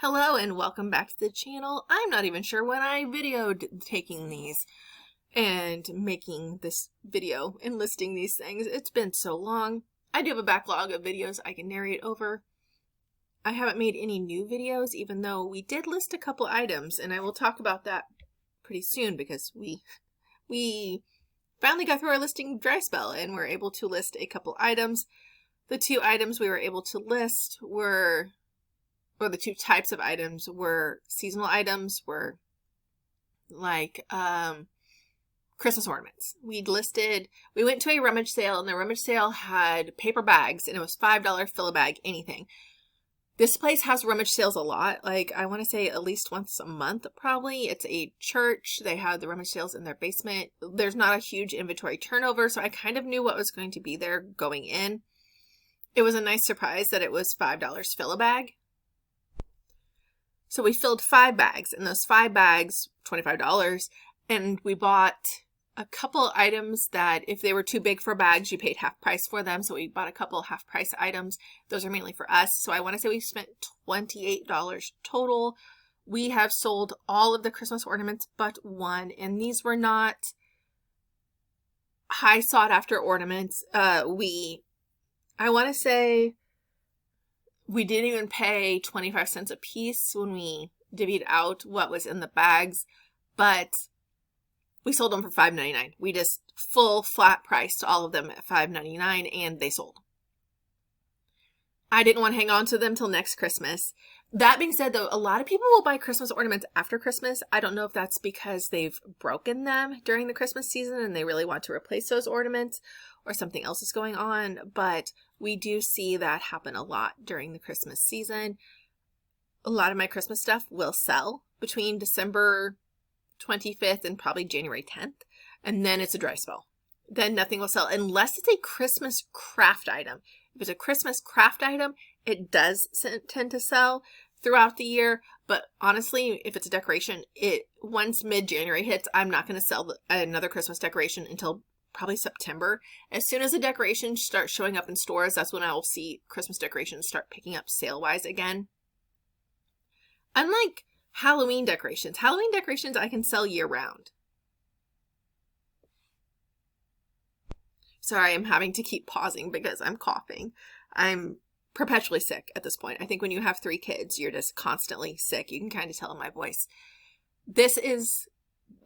Hello and welcome back to the channel. I'm not even sure when I videoed taking these and making this video and listing these things. It's been so long. I do have a backlog of videos I can narrate over. I haven't made any new videos even though we did list a couple items, and I will talk about that pretty soon because we finally got through our listing dry spell and we're able to list a couple items. The two items we were able to list were, or the two types of items were seasonal items, were like Christmas ornaments. We went to a rummage sale, and the rummage sale had paper bags, and it was $5 fill a bag, anything. This place has rummage sales a lot. Like, I want to say at least once a month, probably. It's a church. They have the rummage sales in their basement. There's not a huge inventory turnover, so I kind of knew what was going to be there going in. It was a nice surprise that it was $5 fill a bag. So we filled 5 bags, and those 5 bags, $25, and we bought a couple items that if they were too big for bags, you paid half price for them. So we bought a couple half price items. Those are mainly for us. So I want to say we spent $28 total. We have sold all of the Christmas ornaments but one, and these were not high sought after ornaments. I want to say we didn't even pay 25 cents a piece when we divvied out what was in the bags, but we sold them for $5.99. We just full flat priced all of them at $5.99, and they sold. I didn't want to hang on to them till next Christmas. That being said, though, a lot of people will buy Christmas ornaments after Christmas. I don't know if that's because they've broken them during the Christmas season and they really want to replace those ornaments, or something else is going on, but we do see that happen a lot during the Christmas season. A lot of my Christmas stuff will sell between December 25th and probably January 10th, and then it's a dry spell. Then nothing will sell unless it's a Christmas craft item. If it's a Christmas craft item, it does tend to sell throughout the year, but honestly, if it's a decoration, once mid-January hits, I'm not going to sell another Christmas decoration until probably September. As soon as the decorations start showing up in stores, that's when I will see Christmas decorations start picking up sale-wise again. Unlike Halloween decorations I can sell year-round. Sorry, I'm having to keep pausing because I'm coughing. I'm perpetually sick at this point. I think when you have 3 kids, you're just constantly sick. You can kind of tell in my voice. This is,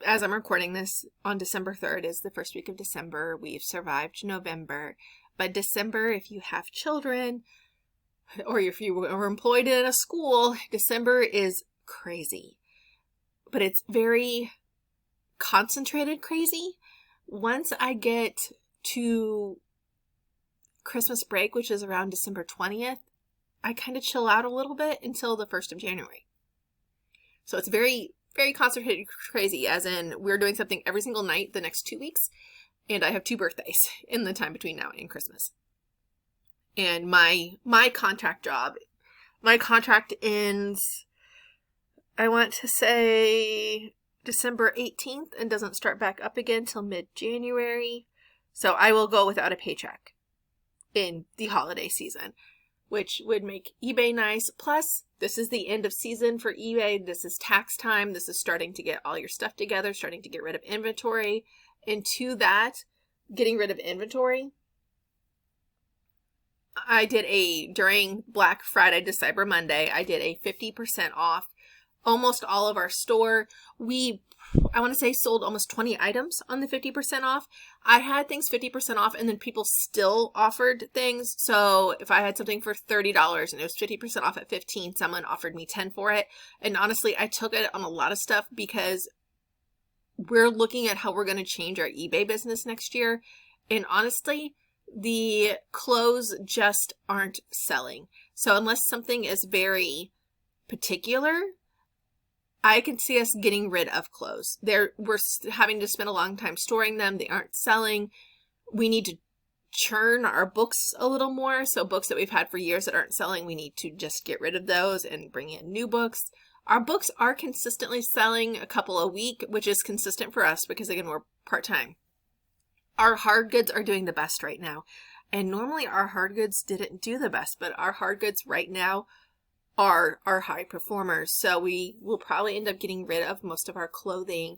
as I'm recording this on December 3rd, is the first week of December. We've survived November. But December, if you have children, or if you were employed in a school, December is crazy. But it's very concentrated crazy. Once I get to Christmas break, which is around December 20th, I kind of chill out a little bit until the 1st of January. So it's very, very concentrated crazy, as in we're doing something every single night the next 2 weeks, and I have 2 birthdays in the time between now and Christmas. And my contract ends, I want to say December 18th, and doesn't start back up again till mid-January. So I will go without a paycheck in the holiday season, which would make eBay nice. Plus, this is the end of season for eBay. This is tax time. This is starting to get all your stuff together, starting to get rid of inventory. And to that, getting rid of inventory, I did during Black Friday to Cyber Monday, I did a 50% off almost all of our store. I want to say sold almost 20 items on the 50% off. I had things 50% off, and then people still offered things. So if I had something for $30 and it was 50% off at $15, someone offered me $10 for it. And honestly, I took it on a lot of stuff because we're looking at how we're going to change our eBay business next year. And honestly, the clothes just aren't selling. So unless something is very particular, I can see us getting rid of clothes. We're having to spend a long time storing them. They aren't selling. We need to churn our books a little more. So books that we've had for years that aren't selling, we need to just get rid of those and bring in new books. Our books are consistently selling a couple a week, which is consistent for us because, again, we're part-time. Our hard goods are doing the best right now. And normally our hard goods didn't do the best, but our hard goods right now are our high performers. So we will probably end up getting rid of most of our clothing,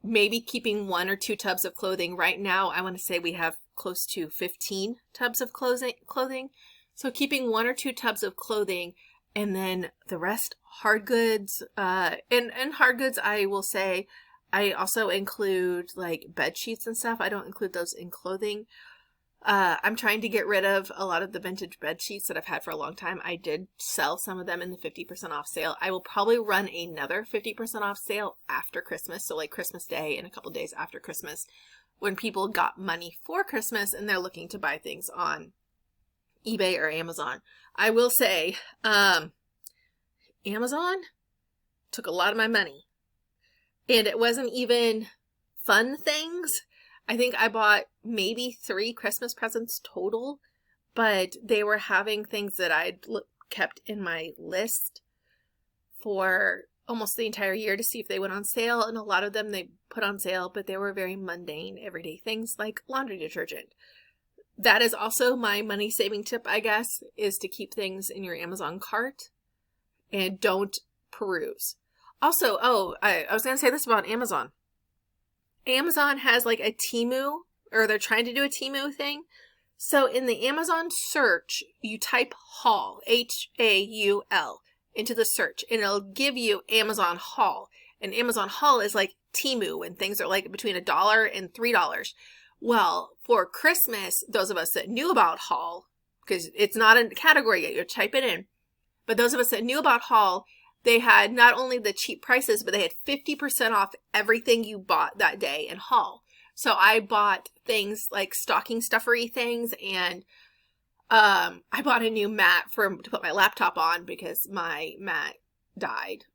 maybe keeping 1 or 2 tubs of clothing. Right now, I want to say we have close to 15 tubs of clothing. So keeping 1 or 2 tubs of clothing, and then the rest hard goods. And hard goods, I will say, I also include like bed sheets and stuff. I don't include those in clothing. I'm trying to get rid of a lot of the vintage bed sheets that I've had for a long time. I did sell some of them in the 50% off sale. I will probably run another 50% off sale after Christmas. So like Christmas Day and a couple days after Christmas, when people got money for Christmas and they're looking to buy things on eBay or Amazon. I will say, Amazon took a lot of my money, and it wasn't even fun things. I think I bought maybe 3 Christmas presents total, but they were having things that I'd kept in my list for almost the entire year to see if they went on sale. And a lot of them they put on sale, but they were very mundane, everyday things like laundry detergent. That is also my money saving tip, I guess, is to keep things in your Amazon cart and don't peruse. Also, I was going to say this about Amazon. Amazon has like a Temu, or they're trying to do a Temu thing. So in the Amazon search, you type haul, H-A-U-L, into the search, and it'll give you Amazon haul. And Amazon haul is like Temu, when things are like between $1 and $3. Well, for Christmas, those of us that knew about haul, because it's not in the category yet, you type it in, but those of us that knew about haul, they had not only the cheap prices, but they had 50% off everything you bought that day in haul. So I bought things like stocking stuffery things, and I bought a new mat to put my laptop on because my mat died.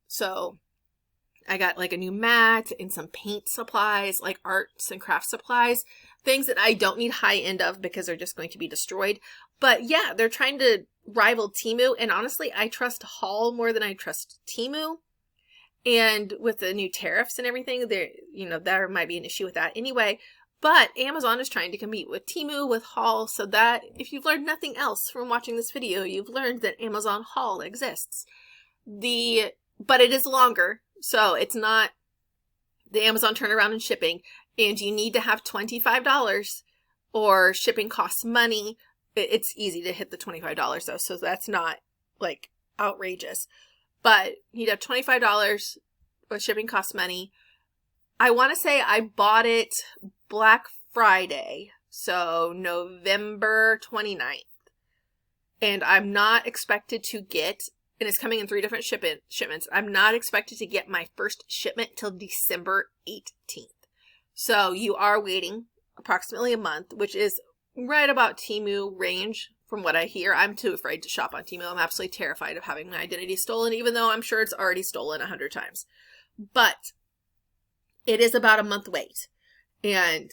So I got like a new mat and some paint supplies, like arts and craft supplies, things that I don't need high end of because they're just going to be destroyed. But yeah, they're trying to rival Temu, and honestly, I trust Haul more than I trust Temu. And with the new tariffs and everything, there might be an issue with that anyway. But Amazon is trying to compete with Temu, with Haul, so that if you've learned nothing else from watching this video, you've learned that Amazon Haul exists. But it is longer, so it's not the Amazon turnaround and shipping, and you need to have $25 or shipping costs money. It's easy to hit the $25 though, so that's not like outrageous. But you'd have $25 or shipping costs money. I want to say I bought it Black Friday, so November 29th. And I'm not expected to get, and it's coming in 3 different shipments. I'm not expected to get my first shipment till December 18th. So you are waiting approximately a month, which is right about Temu range from what I hear. I'm too afraid to shop on Temu. I'm absolutely terrified of having my identity stolen, even though I'm sure it's already stolen 100 times. But it is about a month wait. And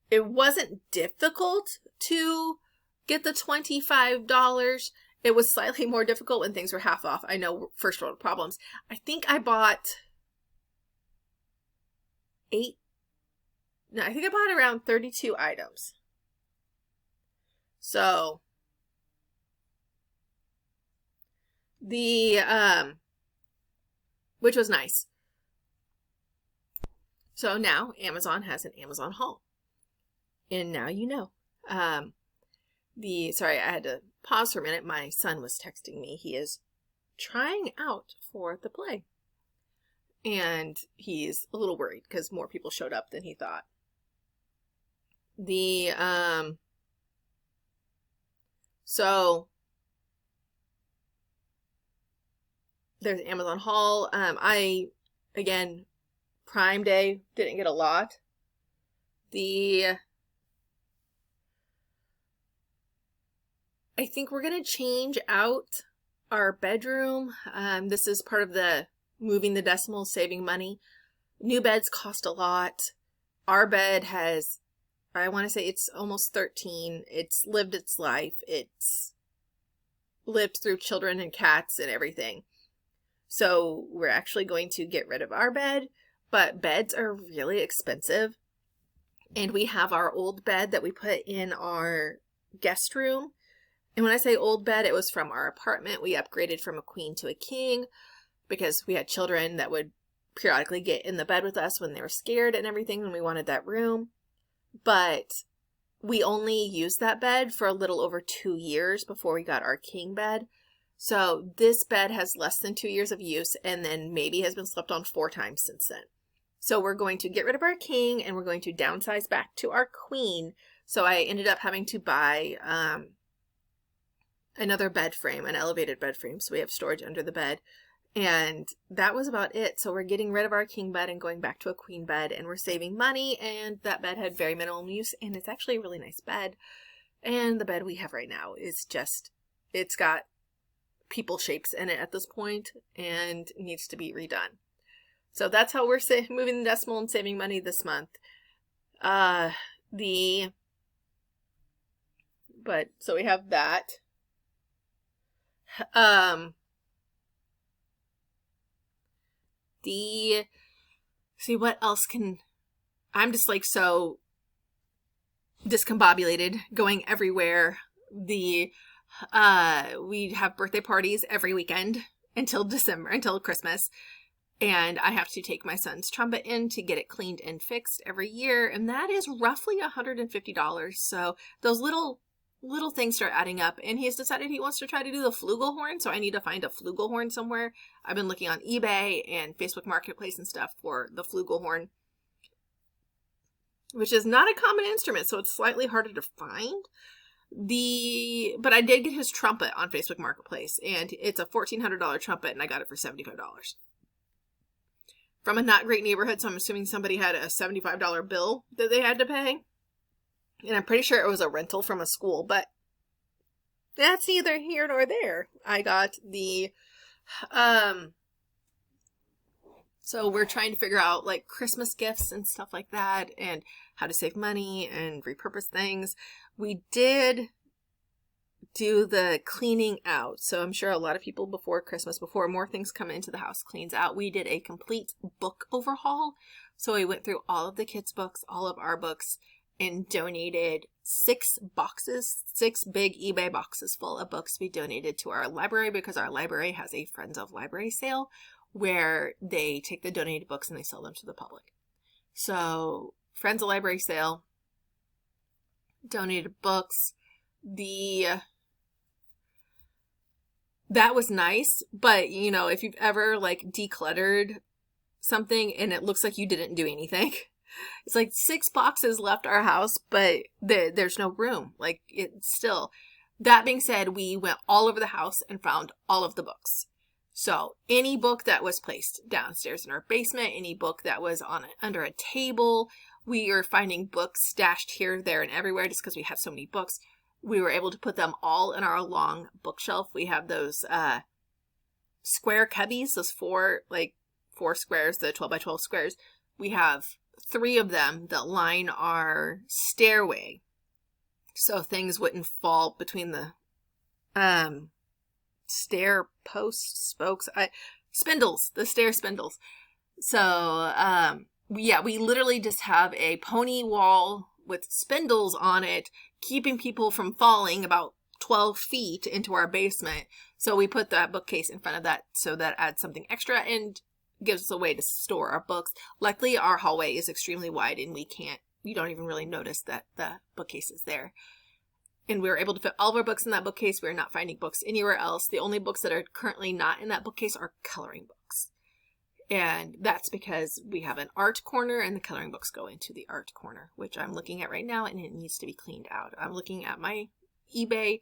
it wasn't difficult to get the $25. It was slightly more difficult when things were half off. I know, first world problems. I think I bought around 32 items. So which was nice. So now Amazon has an Amazon haul. And now you know. Sorry, I had to pause for a minute. My son was texting me. He is trying out for the play. And he's a little worried because more people showed up than he thought. So there's Amazon haul. Again, Prime Day didn't get a lot. I think we're going to change out our bedroom. This is part of the moving the decimal, saving money. New beds cost a lot. Our bed has, I want to say it's almost 13. It's lived its life. It's lived through children and cats and everything. So we're actually going to get rid of our bed, but beds are really expensive. And we have our old bed that we put in our guest room. And when I say old bed, it was from our apartment. We upgraded from a queen to a king because we had children that would periodically get in the bed with us when they were scared and everything, and we wanted that room. But we only used that bed for a little over 2 years before we got our king bed. So this bed has less than 2 years of use, and then maybe has been slept on 4 times since then. So we're going to get rid of our king, and we're going to downsize back to our queen. So I ended up having to buy another bed frame, an elevated bed frame, so we have storage under the bed. And that was about it. So we're getting rid of our king bed and going back to a queen bed, and we're saving money, and that bed had very minimal use, and it's actually a really nice bed. And the bed we have right now is just, it's got people shapes in it at this point and needs to be redone. So that's how we're moving the decimal and saving money this month. So we have that. See what else I'm just like so discombobulated, going everywhere. We have birthday parties every weekend until Christmas. And I have to take my son's trumpet in to get it cleaned and fixed every year. And that is roughly $150. So those little things start adding up, and he's decided he wants to try to do the flugelhorn, so I need to find a flugelhorn somewhere. I've been looking on eBay and Facebook Marketplace and stuff for the flugelhorn, which is not a common instrument, so it's slightly harder to find. But I did get his trumpet on Facebook Marketplace, and it's a $1,400 trumpet, and I got it for $75. From a not great neighborhood, so I'm assuming somebody had a $75 bill that they had to pay. And I'm pretty sure it was a rental from a school, but that's neither here nor there. I got the, so we're trying to figure out like Christmas gifts and stuff like that, and how to save money and repurpose things. We did do the cleaning out. So I'm sure a lot of people before Christmas, before more things come into the house, cleans out. We did a complete book overhaul. So we went through all of the kids' books, all of our books, and donated 6 big eBay boxes full of books we donated to our library, because our library has a Friends of Library sale where they take the donated books and they sell them to the public. So Friends of Library sale, donated books, that was nice. But you know, if you've ever like decluttered something and it looks like you didn't do anything, it's like 6 boxes left our house, but there's no room. Like, it's still. That being said, we went all over the house and found all of the books. So any book that was placed downstairs in our basement, any book that was under a table, we are finding books stashed here, there, and everywhere just because we have so many books. We were able to put them all in our long bookshelf. We have those square cubbies, those 4 squares, the 12 by 12 squares. We have 3 of them that line our stairway, so things wouldn't fall between the stair post spokes, spindles, the stair spindles. So we literally just have a pony wall with spindles on it, keeping people from falling about 12 feet into our basement. So we put that bookcase in front of that, so that adds something extra and gives us a way to store our books. Luckily, our hallway is extremely wide, and you don't even really notice that the bookcase is there. And we were able to fit all of our books in that bookcase. We're not finding books anywhere else. The only books that are currently not in that bookcase are coloring books. And that's because we have an art corner, and the coloring books go into the art corner, which I'm looking at right now, and it needs to be cleaned out. I'm looking at my eBay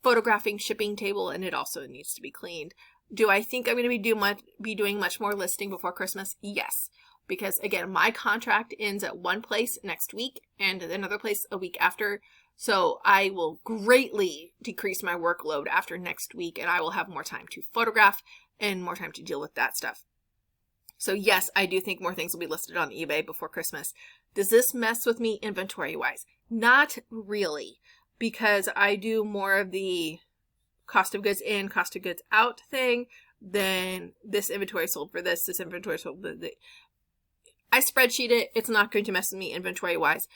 photographing shipping table, and it also needs to be cleaned. Do I think I'm going to be doing much more listing before Christmas? Yes. Because again, my contract ends at one place next week and another place a week after. So I will greatly decrease my workload after next week, and I will have more time to photograph and more time to deal with that stuff. So yes, I do think more things will be listed on eBay before Christmas. Does this mess with me inventory-wise? Not really, because I do more of the cost of goods in, cost of goods out thing. Then this inventory sold for this inventory sold for this. I spreadsheet it. It's not going to mess with me inventory-wise.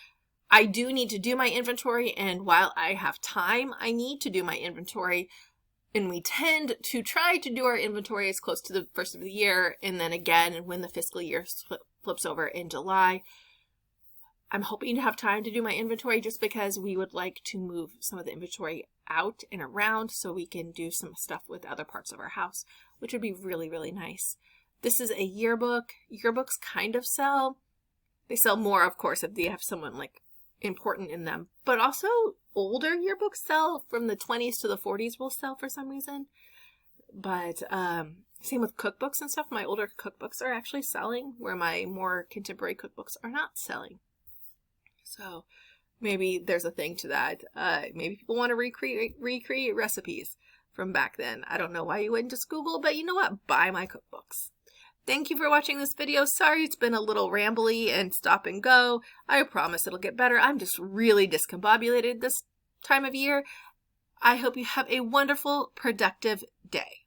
I do need to do my inventory, and while I have time, I need to do my inventory. And we tend to try to do our inventory as close to the first of the year, and then again when the fiscal year flips over in July. I'm hoping to have time to do my inventory just because we would like to move some of the inventory out and around so we can do some stuff with other parts of our house, which would be really, really nice. This is a yearbook. Yearbooks kind of sell. They sell more, of course, if they have someone like important in them, but also older yearbooks sell. From the 20s to the 40s will sell for some reason. But same with cookbooks and stuff. My older cookbooks are actually selling, where my more contemporary cookbooks are not selling. So maybe there's a thing to that. Maybe people want to recreate recipes from back then. I don't know why you wouldn't just Google, but you know what? Buy my cookbooks. Thank you for watching this video. Sorry it's been a little rambly and stop and go. I promise it'll get better. I'm just really discombobulated this time of year. I hope you have a wonderful, productive day.